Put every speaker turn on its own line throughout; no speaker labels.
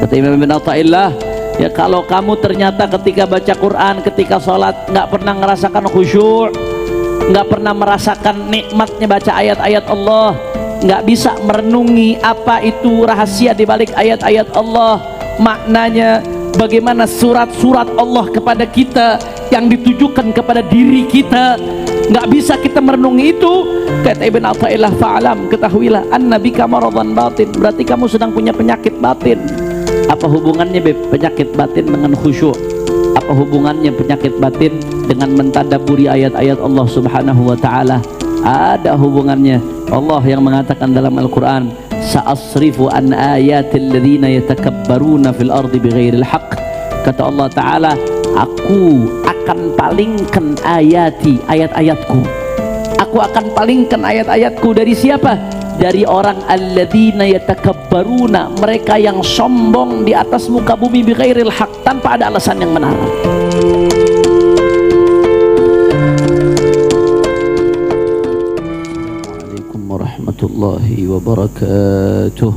Kata Imam Ibn Athaillah, ya kalau kamu ternyata ketika baca Quran, ketika sholat nggak pernah merasakan khusyuk, nggak pernah merasakan nikmatnya baca ayat-ayat Allah, nggak bisa merenungi apa itu rahasia di balik ayat-ayat Allah, maknanya bagaimana surat-surat Allah kepada kita yang ditujukan kepada diri kita, nggak bisa kita merenungi itu. Kata Ibn Athaillah, fa'alam, ketahuilah annabika maradan batin, berarti kamu sedang punya penyakit batin. Apa hubungannya penyakit batin dengan khusyuk? Apa hubungannya penyakit batin dengan mentadabburi ayat-ayat Allah Subhanahu wa taala? Ada hubungannya. Allah yang mengatakan dalam Al-Qur'an, sa'asrifu an ayatil ladzina yatakabbaruna fil ardi bighairil haqq. Kata Allah taala, aku akan palingkan ayat-ayatku. Aku akan palingkan ayat-ayatku dari siapa? Dari orang alladzina yatakabbaruna, mereka yang sombong di atas muka bumi bighairil haq, tanpa ada alasan yang benar. Assalamualaikum warahmatullahi wabarakatuh.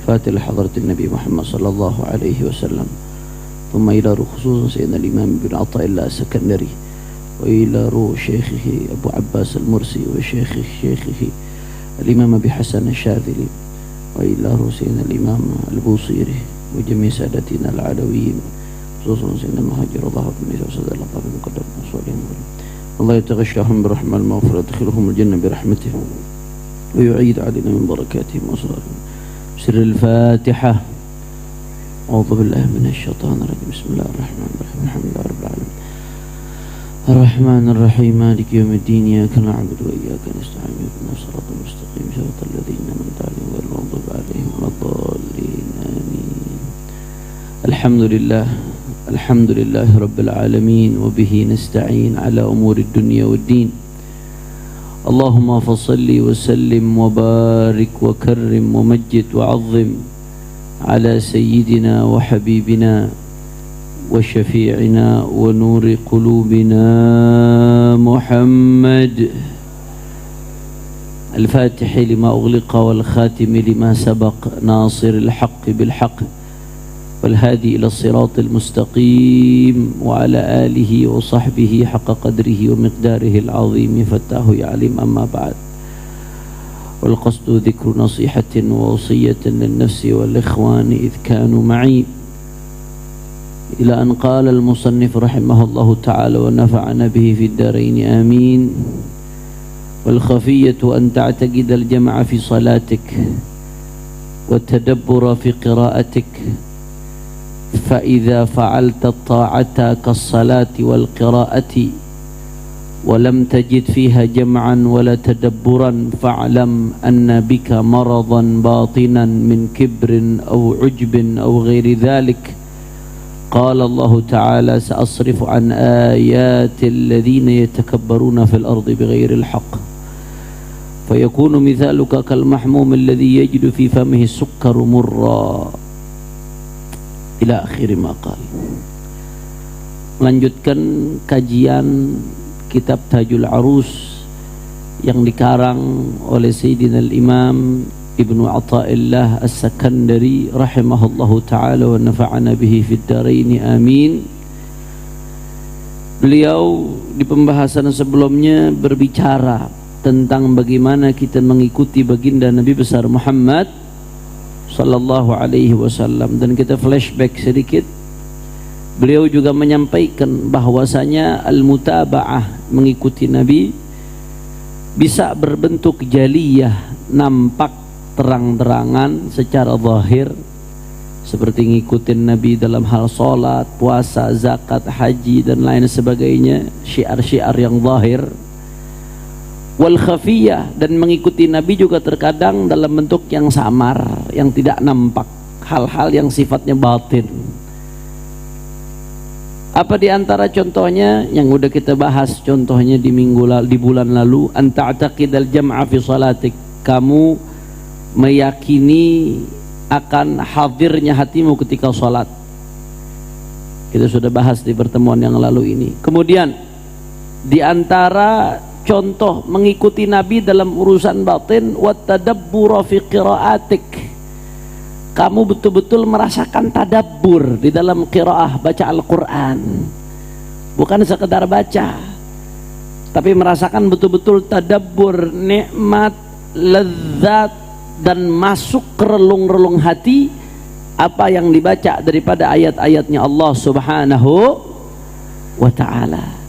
Fatihah hadratin Nabi Muhammad sallallahu alaihi wasallam. ثم إلى روح خصوصا سيدنا الإمام ابن عطاء الله السكندري، وإلى روح شيخه أبو عباس المرسي، وشيخه الإمام أبي حسن الشاذلي، وإلى روح سيدنا الإمام البوصيري، وجميع سادتنا العلويين، خصوصا سيدنا المهاجر الله بن عيسى وسيدنا الله بن مقدم وصالحين. الله يتغشاهم برحمة المغفرة، يدخلهم الجنة برحمته، ويعيد علينا من بركاتهم وأسرارهم. سر الفاتحة. أعوذ بالله من الشيطان الرجيم. بسم الله الرحمن الرحيم. الحمد لله رب العالمين الرحمن الرحيم مالك يوم الدين. إياك نعبد وإياك نستعين اهدنا الصراط المستقيم صراط الذين أنعمت عليهم غير المغضوب عليهم ولا الضالين آمين. الحمد لله رب العالمين، وبه نستعين على أمور الدنيا والدين. اللهم فصل وسلم وبارك وكرم ومجد وعظم على سيدنا وحبيبنا وشفيعنا ونور قلوبنا محمد الفاتح لما أغلق والخاتم لما سبق ناصر الحق بالحق والهادي إلى الصراط المستقيم وعلى آله وصحبه حق قدره ومقداره العظيم. فتاه يعلم. أما بعد، والقصد ذكر نصيحة ووصية للنفس والإخوان إذ كانوا معي، إلى أن قال المصنف رحمه الله تعالى ونفعنا به في الدارين آمين. والخفية أن تعتقد الجمع في صلاتك والتدبر في قراءتك، فإذا فعلت الطاعة كالصلاة والقراءة ولم تجد فيها جمعا ولا تدبرا، فاعلم أن بك مرضا باطنا من كبر أو عجب أو غير ذلك. قال الله تعالى سأصرف عن آيات الذين يتكبرون في الأرض بغير الحق، فيكون مثالك كالمحموم الذي يجد في فمه السكر مرا، إلى آخر ما قال. Melanjutkan kajian kitab Tajul Arus yang dikarang oleh Sayyidina al-Imam Ibnu Athaillah As-Sakandari rahimahullahu ta'ala wa nafa'ana bihi fid dharain amin. Beliau di pembahasan sebelumnya berbicara tentang bagaimana kita mengikuti baginda Nabi besar Muhammad sallallahu alaihi wasallam, dan kita flashback sedikit. Beliau juga menyampaikan bahwasanya al-mutaba'ah, mengikuti Nabi, bisa berbentuk jaliyah, nampak terang-terangan secara zahir, seperti ngikutin Nabi dalam hal sholat, puasa, zakat, haji dan lain sebagainya, syiar-syiar yang zahir. Wal khafiyah, dan mengikuti Nabi juga terkadang dalam bentuk yang samar, yang tidak nampak, hal-hal yang sifatnya batin. Apa di antara contohnya yang udah kita bahas, contohnya di bulan lalu, anta'taqidal jam'a fi salatik, kamu meyakini akan hadirnya hatimu ketika salat. Kita sudah bahas di pertemuan yang lalu ini. Kemudian di antara contoh mengikuti Nabi dalam urusan batin, wat tadabbur fi qiraatik, kamu betul-betul merasakan tadabbur di dalam qiraah baca Al-Quran, bukan sekedar baca, tapi merasakan betul-betul tadabbur, nikmat, lezat, dan masuk ke relung-relung hati apa yang dibaca daripada ayat-ayatnya Allah Subhanahu wa ta'ala.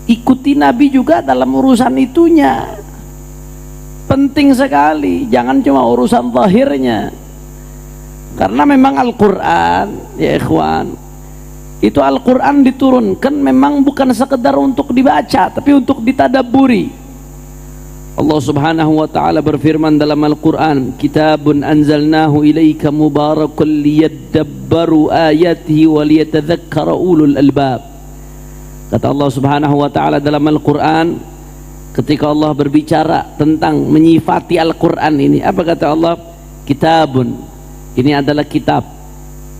Ikuti Nabi juga dalam urusan itunya, penting sekali, jangan cuma urusan zahirnya. Karena memang Al-Quran, ya ikhwan, itu Al-Quran diturunkan memang bukan sekedar untuk dibaca, tapi untuk ditadabburi. Allah Subhanahu wa ta'ala berfirman dalam Al-Quran, kitabun anzalnahu ilaika mubarakun liyadabbaru ayatihi wa liyatadhakkara ulul albab. Kata Allah Subhanahu wa ta'ala dalam Al-Quran, ketika Allah berbicara tentang menyifati Al-Quran ini, apa kata Allah? Kitabun, ini adalah kitab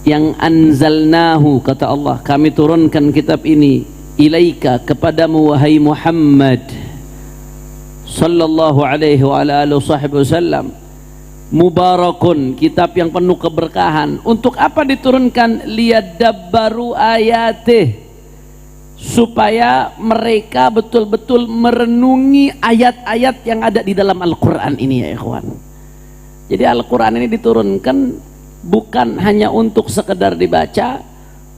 yang anzalnahu, kata Allah, kami turunkan kitab ini, ilaika, kepadamu wahai Muhammad sallallahu alaihi wa ala alihi wasallam, mubarakun, kitab yang penuh keberkahan. Untuk apa diturunkan? Liyadabbaru ayatih, supaya mereka betul-betul merenungi ayat-ayat yang ada di dalam Al-Quran ini, ya ikhwan. Jadi Al-Quran ini diturunkan bukan hanya untuk sekedar dibaca,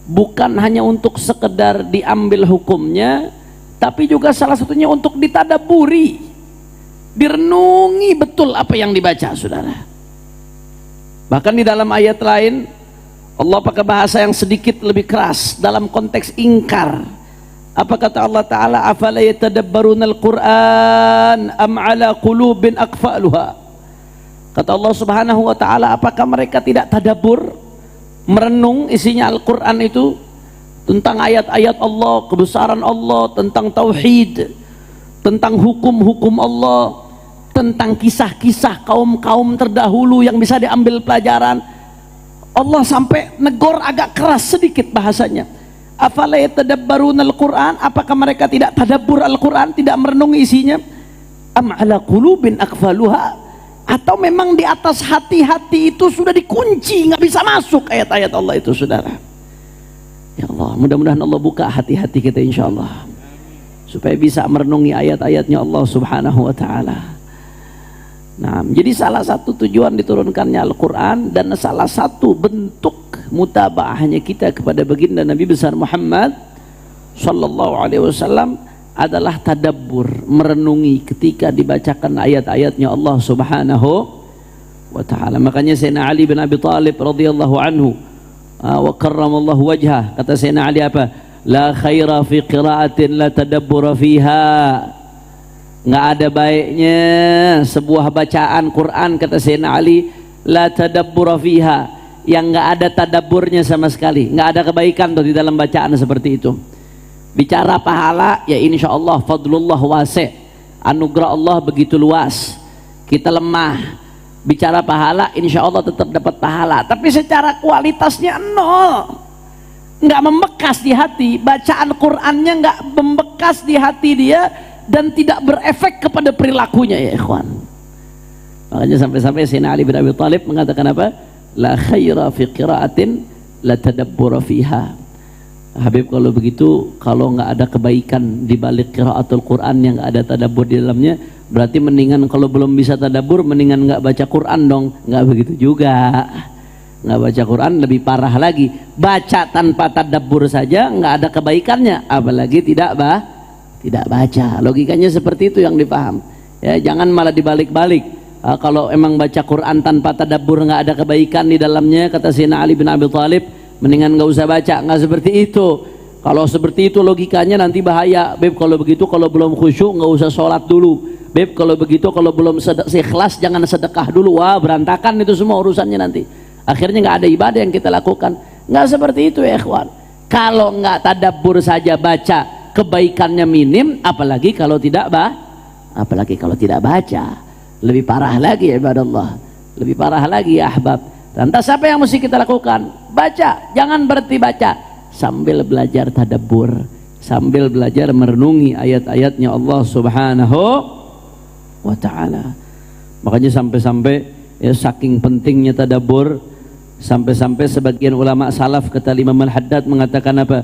bukan hanya untuk sekedar diambil hukumnya, tapi juga salah satunya untuk ditadaburi, direnungi betul apa yang dibaca, saudara. Bahkan di dalam ayat lain Allah pakai bahasa yang sedikit lebih keras dalam konteks ingkar. Apa kata Allah Ta'ala? Afala yatadabbaruna al-Quran am ala qulubin aqfaluha. Kata Allah Subhanahu wa ta'ala, apakah mereka tidak tadabbur, merenung isinya Al-Quran itu, tentang ayat-ayat Allah, kebesaran Allah, tentang tauhid, tentang hukum-hukum Allah, tentang kisah-kisah kaum-kaum terdahulu yang bisa diambil pelajaran. Allah sampai negor agak keras sedikit bahasanya. Afala yatadabbaruna al-Quran, apakah mereka tidak tadabbur Al-Quran, tidak merenungi isinya? Am ala qulubin aqfaluha, atau memang di atas hati-hati itu sudah dikunci, nggak bisa masuk ayat-ayat Allah itu, saudara. Ya Allah, mudah-mudahan Allah buka hati-hati kita insyaallah, supaya bisa merenungi ayat-ayatnya Allah Subhanahu wa ta'ala. Nah, jadi salah satu tujuan diturunkannya Al-Quran dan salah satu bentuk mutabaahnya kita kepada baginda Nabi besar Muhammad sallallahu alaihi wasallam adalah tadabbur, merenungi ketika dibacakan ayat-ayatnya Allah Subhanahu wa ta'ala. Makanya Sayyidina Ali bin Abi Thalib radhiyallahu anhu wa karramallahu wajhah, kata Sayyidina Ali apa? La khaira fi qiraatin la tadabbura fiha. Nggak ada baiknya sebuah bacaan Quran, kata Sayyidina Ali, la tadabbura fiha, yang nggak ada tadabburnya sama sekali, nggak ada kebaikan tuh di dalam bacaan seperti itu. Bicara pahala, ya insya Allah fadlullah wasi', anugerah Allah begitu luas, kita lemah. Bicara pahala, insya Allah tetap dapat pahala, tapi secara kualitasnya nol, nggak membekas di hati. Bacaan Qurannya nggak membekas di hati dia dan tidak berefek kepada perilakunya, ya ikhwan. Makanya sampai-sampai Sayyidina Ali bin Abi Thalib mengatakan apa? La khaira fi qiraatin la tadabbura fiha. Habib, kalau begitu, kalau nggak ada kebaikan di balik qiraatul Quran yang nggak ada tadabbur di dalamnya, berarti mendingan kalau belum bisa tadabbur, mendingan nggak baca Quran dong. Nggak begitu juga. Nggak baca Quran lebih parah lagi. Baca tanpa tadabbur saja nggak ada kebaikannya, apalagi tidak baca. Logikanya seperti itu yang dipaham. Ya, jangan malah dibalik-balik. Kalau emang baca Quran tanpa tadabbur nggak ada kebaikan di dalamnya, kata Sayyidina Ali bin Abi Thalib, mendingan nggak usah baca. Nggak seperti itu. Kalau seperti itu logikanya nanti bahaya. Beb, kalau begitu kalau belum khusyuk nggak usah sholat dulu. Beb, kalau begitu kalau belum ikhlas jangan sedekah dulu. Wah, berantakan itu semua urusannya nanti. Akhirnya nggak ada ibadah yang kita lakukan. Nggak seperti itu, ya ikhwan. Kalau nggak tadabbur saja baca, kebaikannya minim, apalagi kalau tidak baca. Lebih parah lagi, ya ibadallah, lebih parah lagi, ya ahbab. Lantas apa yang mesti kita lakukan? Baca, jangan berhenti baca, sambil belajar tadabbur, sambil belajar merenungi ayat-ayatnya Allah Subhanahu wa ta'ala. Makanya sampai-sampai ya, saking pentingnya tadabbur, Sampai-sampai sebagian ulama salaf kata Imam Al-Haddad mengatakan apa?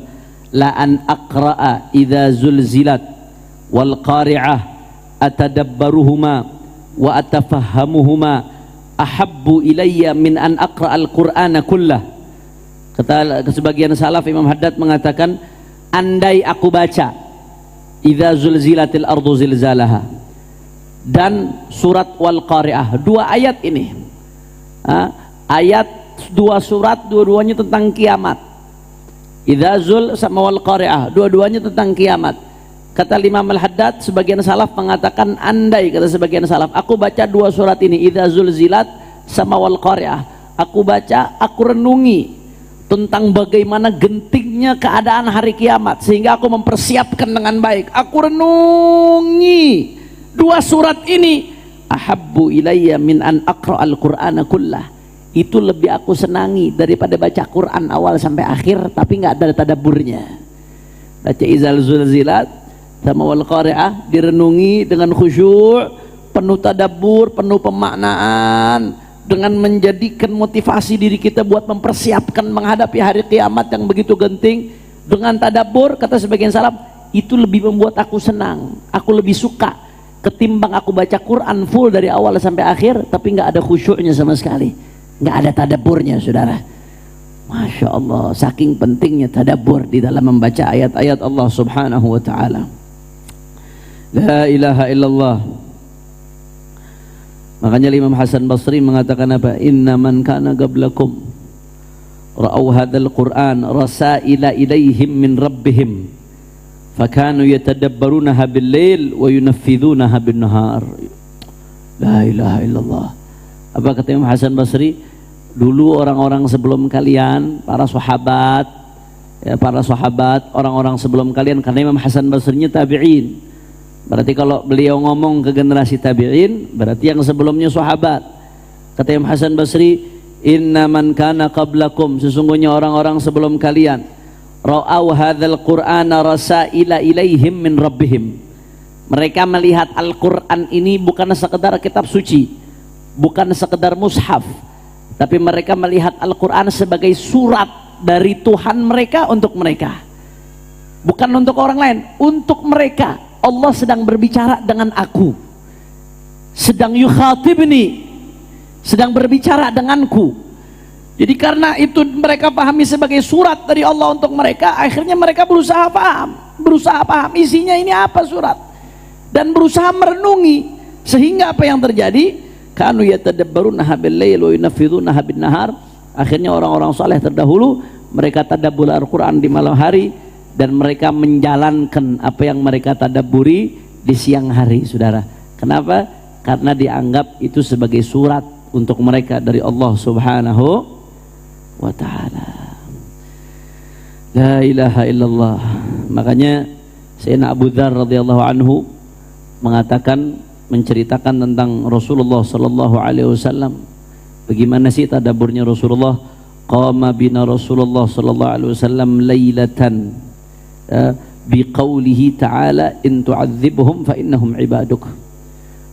La an aqra'a idza zulzilat wal qari'ah atadabbaruhuma wa atafahhamuhuma ahabbu ilayya min an aqra'al qur'ana kullah. Kata sebagian salaf, Imam Haddad mengatakan, andai aku baca idza zulzilatil ardu zilzalaha dan surat wal qari'ah, dua ayat ini, ayat dua surat, dua-duanya tentang kiamat. Idza zul sama wal qari'ah, dua-duanya tentang kiamat. Kata Imam Al-Haddad, sebagian salaf mengatakan, andai, kata sebagian salaf, aku baca dua surat ini, idza zulzilat sama wal qari'ah, aku baca, aku renungi tentang bagaimana gentingnya keadaan hari kiamat, sehingga aku mempersiapkan dengan baik. Aku renungi dua surat ini, ahabbu ilayya min an aqra'al qur'ana kullah, itu lebih aku senangi daripada baca Quran awal sampai akhir tapi nggak ada tadabburnya. Baca izal zulzilat sama wal qari'ah direnungi dengan khusyuk, penuh tadabbur, penuh pemaknaan, dengan menjadikan motivasi diri kita buat mempersiapkan menghadapi hari kiamat yang begitu genting. Dengan tadabbur, kata sebagian salaf, itu lebih membuat aku senang, aku lebih suka ketimbang aku baca Quran full dari awal sampai akhir tapi nggak ada khusyuknya sama sekali, nggak ada tadabburnya, saudara. Masya Allah, saking pentingnya tadabbur di dalam membaca ayat-ayat Allah subhanahu wa ta'ala. La ilaha illallah. Makanya Imam Hasan Basri mengatakan apa? Inna man kana qablakum ra'au hadzal Qur'an rasaila ilaihim min rabbihim fakanu yatadabbarunaha bil-lail wa yunaffidhunaha bin-nahar. La ilaha illallah. Apa kata Imam Hasan Basri? Dulu orang-orang sebelum kalian, para sahabat, ya, para sahabat, orang-orang sebelum kalian, karena Imam Hasan Basrinya tabi'in. Berarti kalau beliau ngomong ke generasi tabi'in, berarti yang sebelumnya sahabat. Kata Imam Hasan Basri, inna man kana qablakum, sesungguhnya orang-orang sebelum kalian, ra'au hadzal qur'ana rasaila ilaihim min rabbihim, mereka melihat Al-Quran ini bukan sekedar kitab suci, bukan sekedar mushaf, tapi mereka melihat Al-Quran sebagai surat dari Tuhan mereka untuk mereka, bukan untuk orang lain, untuk mereka. Allah sedang berbicara dengan aku, sedang yukhatibni, sedang berbicara denganku. Jadi karena itu mereka pahami sebagai surat dari Allah untuk mereka, akhirnya mereka berusaha paham isinya ini apa surat, dan berusaha merenungi, sehingga apa yang terjadi? Kanu yatadabbarunaha bil-lail wa yunaffidhunaha bin-nahar. Akhirnya orang-orang saleh terdahulu mereka tadabbur Al-Quran di malam hari, dan mereka menjalankan apa yang mereka tadabburi di siang hari, saudara. Kenapa? Karena dianggap itu sebagai surat untuk mereka dari Allah subhanahu wa ta'ala. La ilaha illallah. Makanya Sayyidina Abu Dzar radhiyallahu anhu mengatakan, menceritakan tentang Rasulullah sallallahu alaihi wasallam, bagaimana sih tadabburnya Rasulullah. Qama bina Rasulullah sallallahu alaihi wasallam lailatan biqaulihi ta'ala in tu'adzibhum fa innahum ibaduk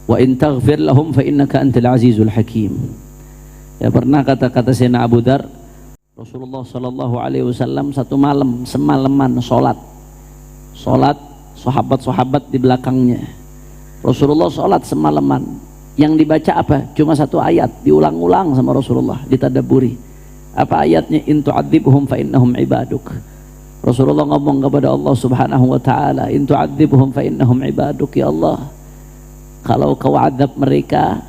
wa in taghfir lahum fa innaka antal azizul hakim. Ya, pernah kata-kata Sayyidina Abu Dzar, Rasulullah sallallahu alaihi wasallam satu malam semalaman salat, sahabat-sahabat di belakangnya. Rasulullah salat semalaman, yang dibaca apa? Cuma satu ayat, diulang-ulang sama Rasulullah, ditadabburi. Apa ayatnya? In tu'adzibhum fa innahum ibaduk. Rasulullah ngomong kepada Allah subhanahu wa ta'ala, in tu'adzibhum fa innahum ibaduk. Ya Allah, kalau kau adab mereka,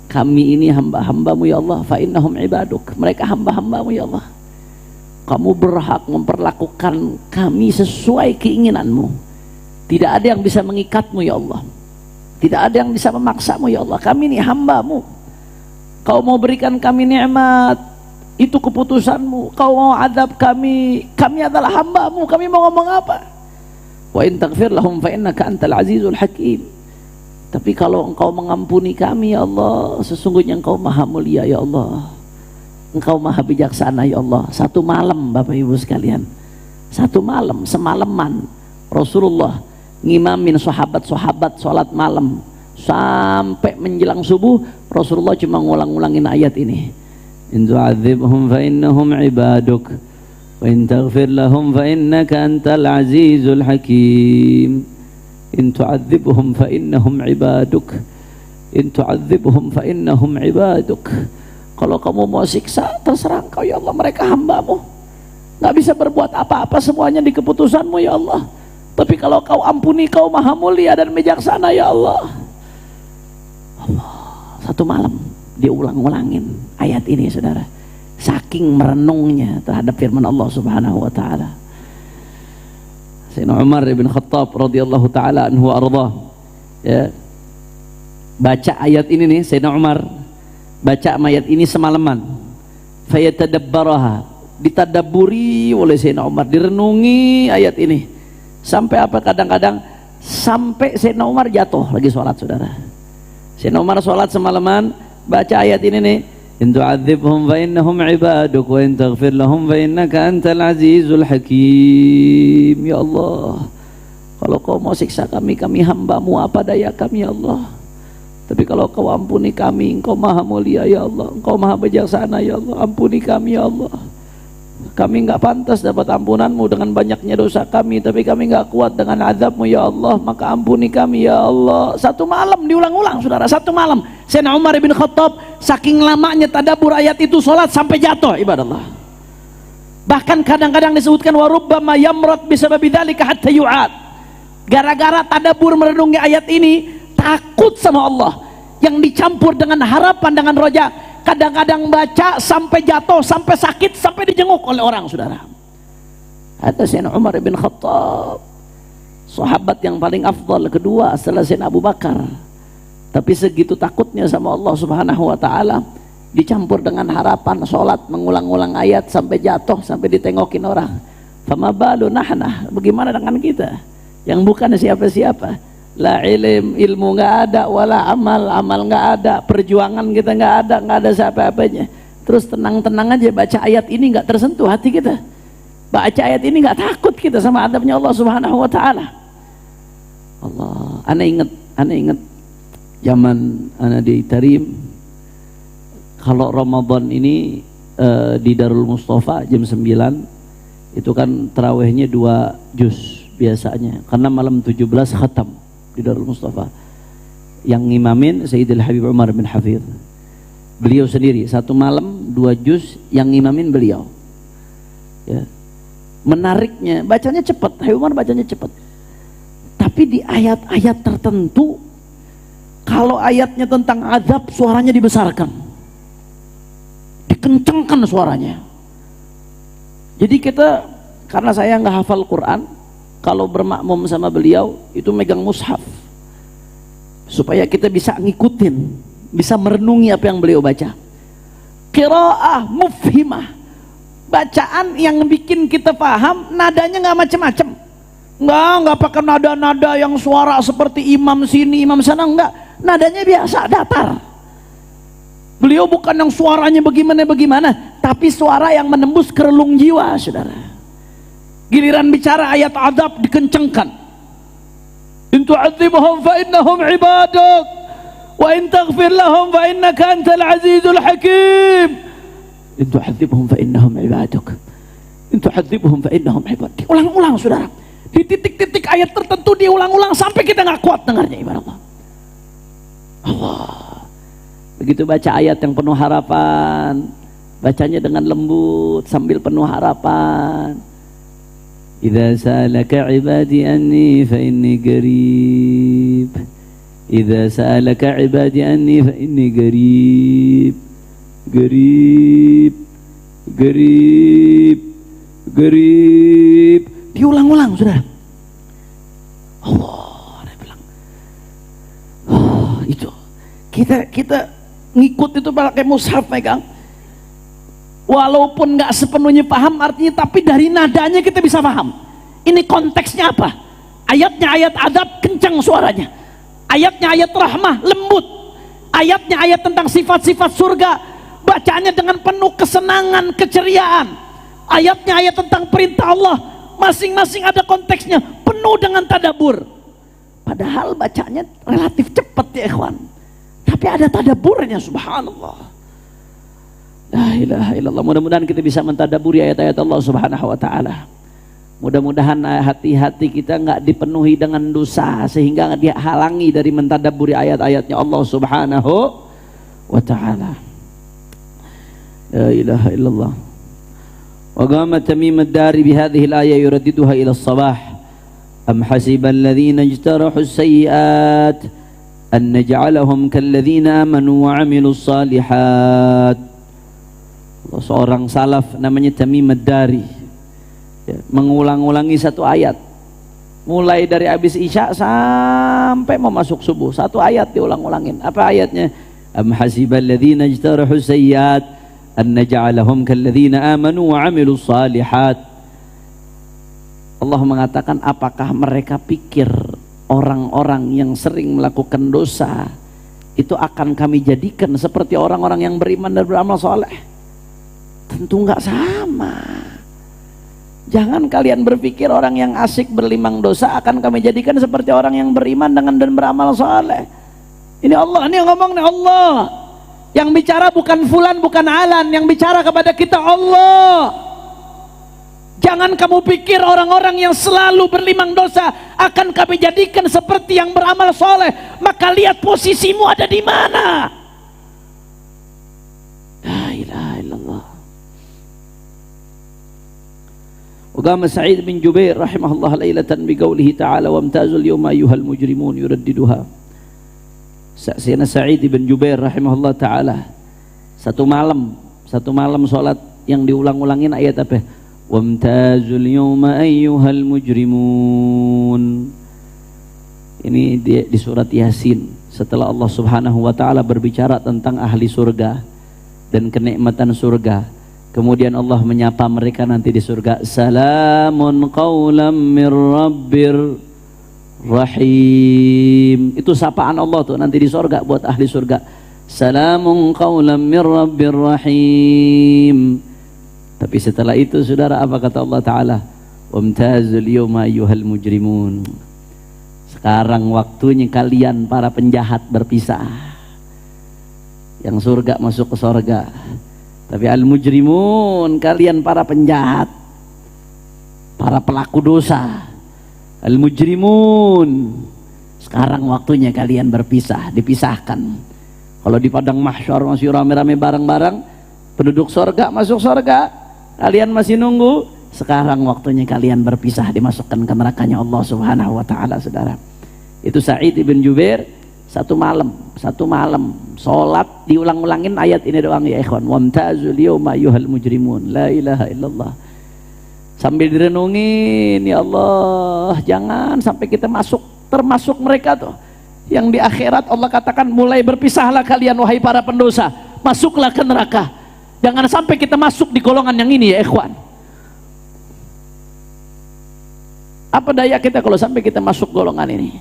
kami ini hamba-hambamu ya Allah, fa innahum ibaduk, mereka hamba-hambamu ya Allah, kamu berhak memperlakukan kami sesuai keinginanmu, tidak ada yang bisa mengikatmu ya Allah, tidak ada yang bisa memaksamu ya Allah, kami ini hambamu, kau mau berikan kami nikmat, itu keputusanmu. Kau mau adab kami, kami adalah hambamu, kami mau ngomong apa? Wa in taghfir lahum fa innaka antal azizul hakim. Tapi kalau engkau mengampuni kami ya Allah, sesungguhnya engkau maha mulia ya Allah, engkau maha bijaksana ya Allah. Satu malam Bapak Ibu sekalian, satu malam semalaman Rasulullah ngimamin sahabat-sahabat sholat malam sampai menjelang subuh. Rasulullah cuma ngulang-ngulangin ayat ini. in tu'adzibhum fa innahum ibaduk wa in taghfir lahum fa innaka antal azizul hakim. In tu'adzibhum fa innahum ibaduk, in tu'adzibhum fa innahum ibaduk. Kalau kamu mau siksa, terserah engkau ya Allah, mereka hambamu, nggak bisa berbuat apa-apa, semuanya di keputusanmu ya Allah. Tapi kalau kau ampuni, kau maha mulia dan bijaksana ya Allah. Allah, satu malam diulang-ulangin ayat ini saudara, saking merenungnya terhadap firman Allah subhanahu wa ta'ala. Sayyidina Umar ibn Khattab radhiyallahu ta'ala anhu ardah, ya, baca ayat ini nih, Sayyidina Umar baca ayat ini semalaman, fayatadabbaraha, ditadaburi oleh Sayyidina Umar, direnungi ayat ini sampai apa, kadang-kadang sampai Sayyidina Umar jatuh lagi sholat saudara. Sayyidina Umar sholat semalaman baca ayat ini nih, in tu'adzibhum fa innahum ibaduk wa in taghfir lahum fa innaka antal azizul hakim. Ya Allah, kalau kau mau siksa kami, kami hambamu, apa daya kami ya Allah. Tapi kalau kau ampuni kami, engkau maha mulia ya Allah, engkau maha bijaksana ya Allah, ampuni kami ya Allah. Kami enggak pantas dapat ampunanmu dengan banyaknya dosa kami, tapi kami enggak kuat dengan azabmu ya Allah, maka ampuni kami ya Allah. Satu malam diulang-ulang saudara, satu malam Sayyidina Umar bin Khattab saking lamanya tadabbur ayat itu, sholat sampai jatuh ibadallah. Bahkan kadang-kadang disebutkan wa rubbama yamrat bisababi dzalika hatta yu'ad, gara-gara tadabbur merenungi ayat ini, takut sama Allah yang dicampur dengan harapan, dengan roja, kadang-kadang baca sampai jatuh, sampai sakit, sampai dijenguk oleh orang saudara. Ada Sayyidina Umar bin Khattab, sahabat yang paling afdal kedua setelah Sayyidina Abu Bakar, tapi segitu takutnya sama Allah subhanahu wa ta'ala, dicampur dengan harapan, sholat mengulang-ulang ayat sampai jatuh, sampai ditengokin orang. Fama balu nahna, bagaimana dengan kita yang bukan siapa-siapa, la ilmu nggak ada, wala amal nggak ada, perjuangan kita nggak ada siapa-apanya. Terus tenang-tenang aja baca ayat ini, nggak tersentuh hati kita. Baca ayat ini nggak takut kita sama adabnya Allah subhanahu wa ta'ala. Allah, ana inget zaman ana di Tarim, kalau Ramadan ini di Darul Mustafa jam 9 itu kan tarawihnya 2 juz biasanya, karena malam 17 khatam di Darul Mustafa. Yang ngimamin Sayyidil Habib Umar bin Hafidh, beliau sendiri satu malam 2 juz, yang ngimamin beliau ya. Menariknya bacanya cepat, Habib Umar bacanya cepat, tapi di ayat-ayat tertentu, kalau ayatnya tentang azab, suaranya dibesarkan, dikencangkan suaranya. Jadi kita, karena saya nggak hafal Quran, kalau bermakmum sama beliau itu megang mushaf supaya kita bisa ngikutin, bisa merenungi apa yang beliau baca. Qiraah mufhimah, bacaan yang bikin kita paham, nadanya nggak macem-macem, nggak pakai nada-nada yang suara seperti imam sini imam sana, enggak, nadanya biasa datar. Beliau bukan yang suaranya bagaimana, tapi suara yang menembus ke relung jiwa saudara. Giliran bicara ayat adab dikencengkan, in tu'adzibhum fa innahum ibaduk wa in taghfir lahum fa innaka antal azizul hakim. In tu'adzibhum fa innahum ibaduk, in tu'adzibhum fa innahum ibaduk. Diulang-ulang saudara, di titik-titik ayat tertentu diulang-ulang sampai kita nggak kuat dengarnya ibadallah. Allah, begitu baca ayat yang penuh harapan, bacanya dengan lembut sambil penuh harapan. Idza sa'alaka 'ibadi anni fa inni qarib, idza sa'alaka 'ibadi anni fa inni qarib, qarib. Diulang-ulang sudah. Allah, dia bilang, oh, itu kita ngikut itu pakai mushaf megang, walaupun nggak sepenuhnya paham artinya, tapi dari nadanya kita bisa paham ini konteksnya apa. Ayatnya ayat adab, kencang suaranya. Ayatnya ayat rahmah, lembut. Ayatnya ayat tentang sifat-sifat surga, bacaannya dengan penuh kesenangan, keceriaan. Ayatnya ayat tentang perintah Allah, masing-masing ada konteksnya, penuh dengan tadabbur. Padahal bacanya relatif cepat ya ikhwan, tapi ada tadabburnya subhanallah. La ilaha illallah. Mudah-mudahan kita bisa mentadabburi ayat-ayat Allah Subhanahu wa taala. Mudah-mudahan hati-hati kita enggak dipenuhi dengan dosa sehingga dia halangi dari mentadabburi ayat-ayatnya Allah Subhanahu wa taala. La ilaha illallah. Wa qama Tamim ad-Dari bi hadhihi al-ayah yuraddiduha ila as-sabah. Am hasiba alladhina ijtarahu as-sayyi'at an naj'alahum kalladhina amanu wa 'amilus salihat. Seorang salaf namanya Tamim ad-Dari ya, mengulang-ulangi satu ayat mulai dari habis isya sampai mau masuk subuh, satu ayat diulang-ulangin. Apa ayatnya? Am hasibal ladzina ijtarahu sayyiat an naj'alahum kalladzina amanu wa 'amilus salihat. Allah mengatakan, apakah mereka pikir orang-orang yang sering melakukan dosa itu akan kami jadikan seperti orang-orang yang beriman dan beramal soleh? Tentu enggak sama. Jangan kalian berpikir orang yang asik berlimang dosa akan kami jadikan seperti orang yang beriman dengan dan beramal saleh. Ini Allah, ini yang ngomong nih Allah. Yang bicara bukan fulan, bukan alan, yang bicara kepada kita Allah. Jangan kamu pikir orang-orang yang selalu berlimang dosa akan kami jadikan seperti yang beramal saleh. Maka lihat posisimu ada di mana. La ilaha illallah. وقام سعيد بن جبير رحمه الله ليلة بقوله تعالى وامتازوا اليوم أيها المجرمون يرددها. Sayyidina Sa'id bin Jubair rahimahullah ta'ala satu malam sholat yang diulang-ulangin ayat apa? Wamtazul yawma ayyuhal mujrimun. Ini di surat Yasin setelah Allah subhanahu wa ta'ala berbicara tentang ahli surga dan kenikmatan surga. Kemudian Allah menyapa mereka nanti di surga, salamun qawlam mir rabbir rahim. Itu sapaan Allah tuh nanti di surga buat ahli surga. Salamun qawlam mir rabbir rahim. Tapi setelah itu saudara, apa kata Allah Ta'ala? Wamtazul yawma ayyuhal mujrimun. Sekarang waktunya kalian para penjahat berpisah. Yang surga masuk ke surga, tapi al-mujrimun, kalian para penjahat, para pelaku dosa, al-mujrimun, sekarang waktunya kalian berpisah, dipisahkan. Kalau di padang mahsyar masih rame-rame bareng-bareng, penduduk surga masuk surga, kalian masih nunggu. Sekarang waktunya kalian berpisah, dimasukkan ke nerakanya Allah Subhanahu wa taala, saudara. Itu Sa'id bin Jubair satu malam sholat diulang-ulangin ayat ini doang ya ikhwan. Wamtazul yawma ayyuhal mujrimun. La ilaha illallah. Sambil direnungin, ya Allah, jangan sampai kita termasuk mereka tuh yang di akhirat Allah katakan mulai berpisahlah kalian wahai para pendosa, masuklah ke neraka. Jangan sampai kita masuk di golongan yang ini ya ikhwan. Apa daya kita kalau sampai kita masuk golongan ini?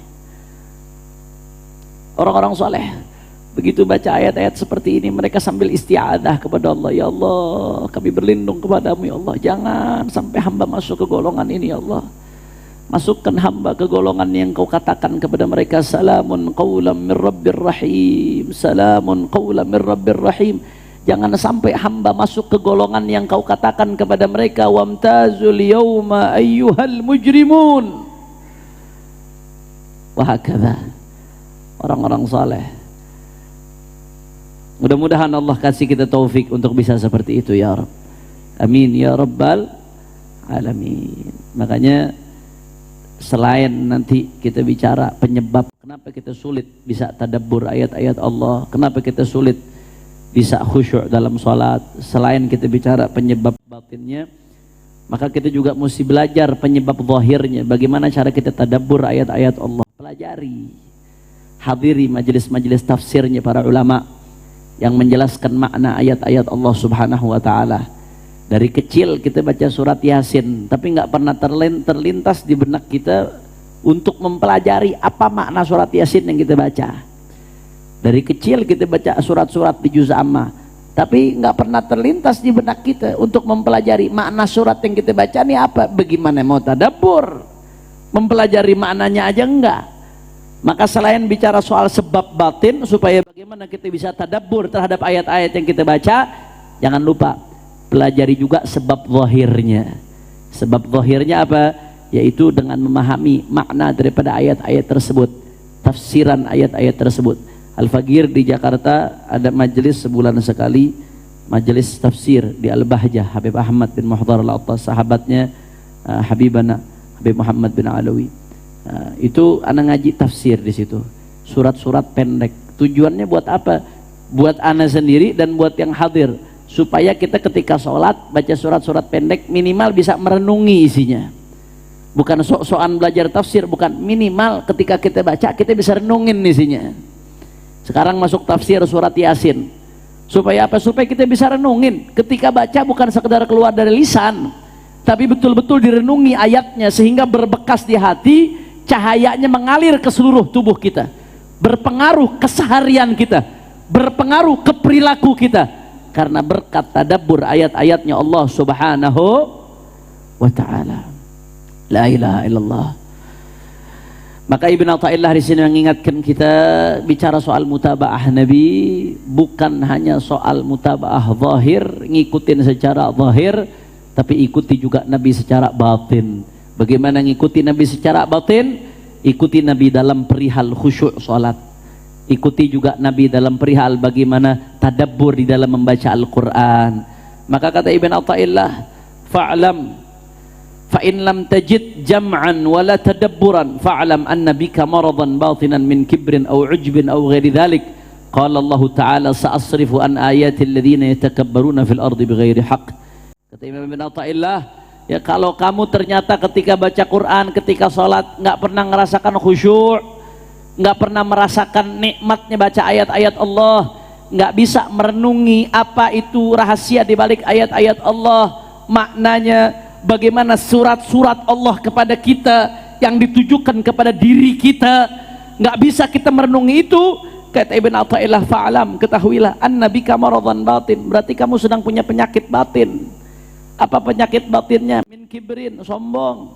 Orang-orang soleh begitu baca ayat-ayat seperti ini, mereka sambil isti'adah kepada Allah, ya Allah kami berlindung kepadamu ya Allah, jangan sampai hamba masuk ke golongan ini ya Allah. Masukkan hamba ke golongan yang kau katakan kepada mereka, salamun qawlam mir rabbir rahim, salamun qawlam mir rabbir rahim. Jangan sampai hamba masuk ke golongan yang kau katakan kepada mereka, wamtazul yawma ayyuhal mujrimun. Wahakadha orang-orang saleh. Mudah-mudahan Allah kasih kita taufik untuk bisa seperti itu ya Rabb. Amin ya Rabbal Alamin. Makanya selain nanti kita bicara penyebab kenapa kita sulit bisa tadabbur ayat-ayat Allah, kenapa kita sulit bisa khusyuk dalam sholat, selain kita bicara penyebab batinnya, maka kita juga mesti belajar penyebab zahirnya. Bagaimana cara kita tadabbur ayat-ayat Allah. Pelajari, hadiri majelis-majelis tafsirnya para ulama yang menjelaskan makna ayat-ayat Allah Subhanahu wa ta'ala. Dari kecil kita baca surat Yasin, tapi nggak pernah terlintas di benak kita untuk mempelajari apa makna surat Yasin yang kita baca. Dari kecil kita baca surat-surat di juz amma, tapi nggak pernah terlintas di benak kita untuk mempelajari makna surat yang kita baca ini apa. Bagaimana mau tadabbur, mempelajari maknanya aja enggak. Maka selain bicara soal sebab batin supaya bagaimana kita bisa tadabbur terhadap ayat-ayat yang kita baca, jangan lupa pelajari juga sebab zahirnya. Sebab zahirnya apa? Yaitu dengan memahami makna daripada ayat-ayat tersebut, tafsiran ayat-ayat tersebut. Al-Fagir di Jakarta ada majelis sebulan sekali, majelis tafsir di Al-Bahjah, Habib Ahmad bin Muhdar Al-Attas, sahabatnya Habibana Habib Muhammad bin Alawi. Itu anak ngaji tafsir di situ, surat-surat pendek. Tujuannya buat apa? Buat anak sendiri dan buat yang hadir, supaya kita ketika sholat baca surat-surat pendek minimal bisa merenungi isinya. Bukan sok-sokan belajar tafsir, bukan, minimal ketika kita baca kita bisa renungin isinya. Sekarang masuk tafsir surat Yasin, supaya apa? Supaya kita bisa renungin ketika baca, bukan sekedar keluar dari lisan, tapi betul-betul direnungi ayatnya sehingga berbekas di hati, cahayanya mengalir ke seluruh tubuh kita, berpengaruh keseharian kita, berpengaruh ke perilaku kita, karena berkat tadabbur ayat-ayatnya Allah Subhanahu wa ta'ala. La ilaha illallah. Maka Ibn Athaillah di sini mengingatkan kita, bicara soal mutabaah Nabi bukan hanya soal mutabaah zahir, ngikutin secara zahir, tapi ikuti juga Nabi secara batin. Bagaimana ngikuti Nabi secara batin? Ikuti Nabi dalam perihal khusyuk salat. Ikuti juga Nabi dalam perihal bagaimana tadabbur di dalam membaca Al-Quran. Maka kata Ibn Athaillah, fa'lam fa in lam tajid jam'an wala tadabburan fa'lam anna bika maradan batinan min kibrin aw ujbin aw ghairi dhalik. Qala Allah Ta'ala sa'asrifu an ayati alladhina yatakabbaruna fil ardi bighairi haqq. Kata Imam Ibn Athaillah, ya kalau kamu ternyata ketika baca Quran, ketika sholat nggak pernah merasakan khusyuk, nggak pernah merasakan nikmatnya baca ayat-ayat Allah, nggak bisa merenungi apa itu rahasia di balik ayat-ayat Allah, maknanya bagaimana surat-surat Allah kepada kita yang ditujukan kepada diri kita, nggak bisa kita merenungi itu. Kata Ibn Athaillah, fa'alam, ketahuilah, annabika maradan batin, berarti kamu sedang punya penyakit batin. Apa penyakit batinnya? Min kibrin, sombong,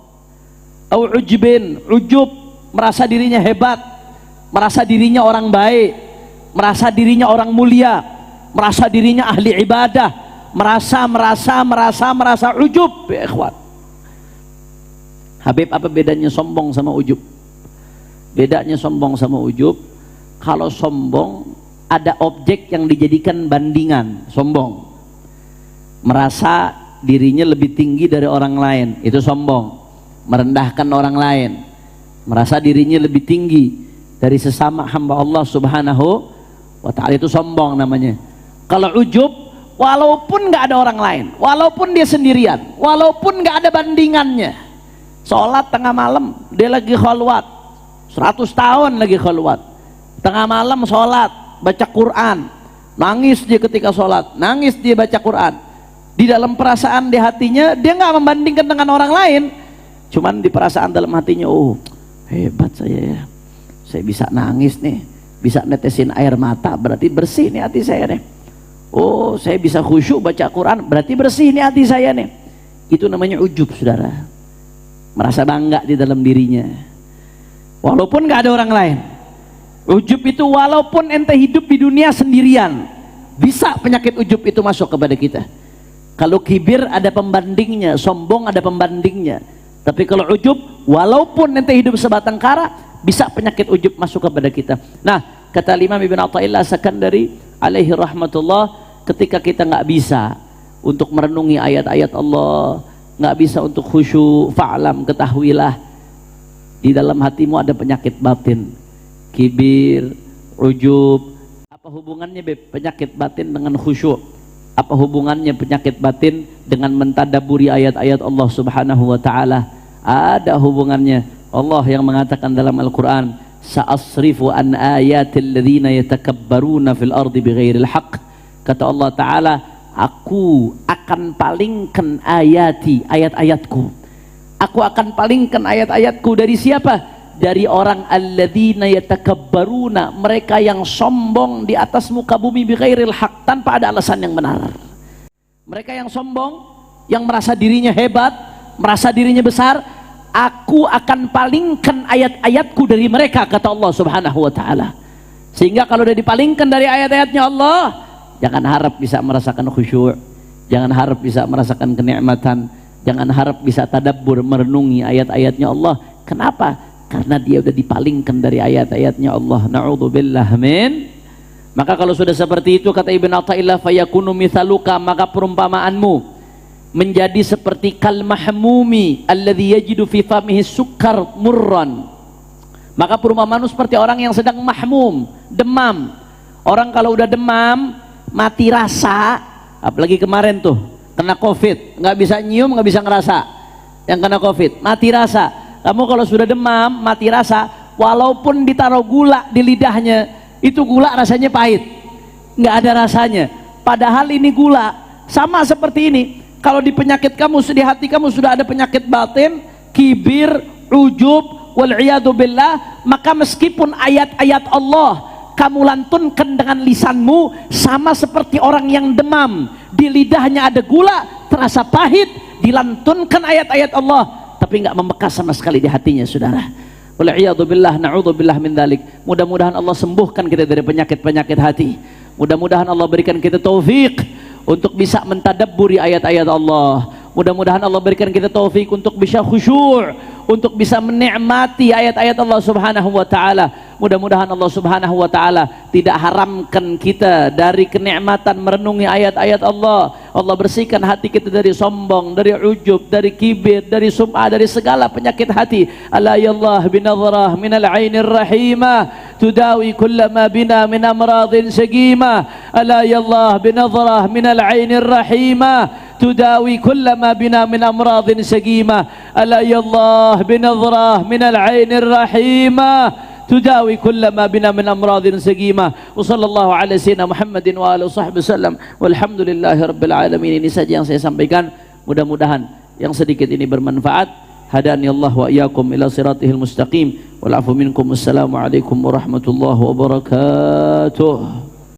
au ujbin, ujub, merasa dirinya hebat, merasa dirinya orang baik, merasa dirinya orang mulia, merasa dirinya ahli ibadah, merasa ujub. Ya ikhwan, Habib, apa bedanya sombong sama ujub? Bedanya sombong sama ujub, kalau sombong ada objek yang dijadikan bandingan. Sombong merasa dirinya lebih tinggi dari orang lain, itu sombong, merendahkan orang lain, merasa dirinya lebih tinggi dari sesama hamba Allah Subhanahu wa ta'ala, itu sombong namanya. Kalau ujub, walaupun nggak ada orang lain, walaupun dia sendirian, walaupun nggak ada bandingannya, sholat tengah malam dia lagi khalwat, 100 tahun lagi khalwat, tengah malam sholat baca Quran, nangis dia ketika sholat, nangis dia baca Quran. Di dalam perasaan di hatinya dia nggak membandingkan dengan orang lain, cuman di perasaan dalam hatinya, oh hebat saya ya, saya bisa nangis nih, bisa netesin air mata, berarti bersih nih hati saya nih. Oh, saya bisa khusyuk baca Quran, berarti bersih nih hati saya nih. Itu namanya ujub, saudara. Merasa bangga di dalam dirinya, walaupun nggak ada orang lain. Ujub itu walaupun ente hidup di dunia sendirian, bisa penyakit ujub itu masuk kepada kita. Kalau kibir ada pembandingnya, sombong ada pembandingnya. Tapi kalau ujub, walaupun ente hidup sebatang kara, bisa penyakit ujub masuk kepada kita. Nah, kata Imam Ibn Athaillah Sakandari alaihi rahmatullah, ketika kita nggak bisa untuk merenungi ayat-ayat Allah, nggak bisa untuk khusyuk, fa'lam, ketahuilah, di dalam hatimu ada penyakit batin, kibir, ujub. Apa hubungannya penyakit batin dengan khusyuk? Apa hubungannya penyakit batin dengan mentadaburi ayat-ayat Allah Subhanahu wa ta'ala? Ada hubungannya. Allah yang mengatakan dalam Al-Quran, sa'asrifu an ayatil ladzina yatakabbaruna fil ardi bighairil haqq. Kata Allah Ta'ala, aku akan palingkan ayat-ayatku. Aku akan palingkan ayat-ayatku dari siapa? Dari orang alladzina yatakabbaruna, mereka yang sombong di atas muka bumi bighairil haq, tanpa ada alasan yang benar. Mereka yang sombong, yang merasa dirinya hebat, merasa dirinya besar, aku akan palingkan ayat-ayatku dari mereka, kata Allah Subhanahu wa ta'ala. Sehingga kalau udah dipalingkan dari ayat-ayatnya Allah, Jangan harap bisa merasakan khusyuk, jangan harap bisa merasakan kenikmatan, jangan harap bisa tadabbur merenungi ayat-ayatnya Allah. Kenapa? Karena dia udah dipalingkan dari ayat-ayatnya Allah. Na'udzubillah min. Maka kalau sudah seperti itu, kata Ibn Athaillah, fayakunu mithaluka, maka perumpamaanmu menjadi seperti kal mahmumi alladhi yajidu fi famihi sukkar murran. Maka perumpamaanmu seperti orang yang sedang mahmum, demam. Orang kalau udah demam, mati rasa, apalagi kemarin tuh kena covid, nggak bisa nyium, nggak bisa ngerasa. Yang kena covid mati rasa. Kamu kalau sudah demam mati rasa, walaupun ditaruh gula di lidahnya, itu gula rasanya pahit, nggak ada rasanya, padahal ini gula. Sama seperti ini, kalau di penyakit kamu, di hati kamu sudah ada penyakit batin, kibir, ujub, wal'iyadu billah, maka meskipun ayat-ayat Allah kamu lantunkan dengan lisanmu, sama seperti orang yang demam, di lidahnya ada gula, terasa pahit, dilantunkan ayat-ayat Allah, tapi nggak membekas sama sekali di hatinya, saudara. Wal'iyadzubillah, na'udzubillah min dzalik. Mudah-mudahan Allah sembuhkan kita dari penyakit-penyakit hati. Mudah-mudahan Allah berikan kita taufik untuk bisa mentadabburi ayat-ayat Allah. Mudah-mudahan Allah berikan kita taufik untuk bisa khusyuk, untuk bisa menikmati ayat-ayat Allah Subhanahu wa taala. Mudah-mudahan Allah Subhanahu wa taala tidak haramkan kita dari kenikmatan merenungi ayat-ayat Allah. Allah bersihkan hati kita dari sombong, dari ujub, dari kibir, dari sum'ah, dari segala penyakit hati. Ala yallah binadhrah minal ainir rahimah tudawi kullama bina min amradin sagimah. Ala yallah binadhrah minal ainir rahimah tudawi kullama bina min amradin sagimah. Ala yallah binadhrah minal ainir rahimah tudawi kullama bina min amradin sagimah. Wa sallallahu ala sayyidina Muhammadin wa alihi washabbihi wasallam. Walhamdulillahi rabbil alamin. Ini saja yang saya sampaikan, mudah-mudahan yang sedikit ini bermanfaat. Hadani Allah wa iyyakum ila siratihil mustaqim. Wal afu minkum. Wassalamu alaikum warahmatullahi wabarakatuh.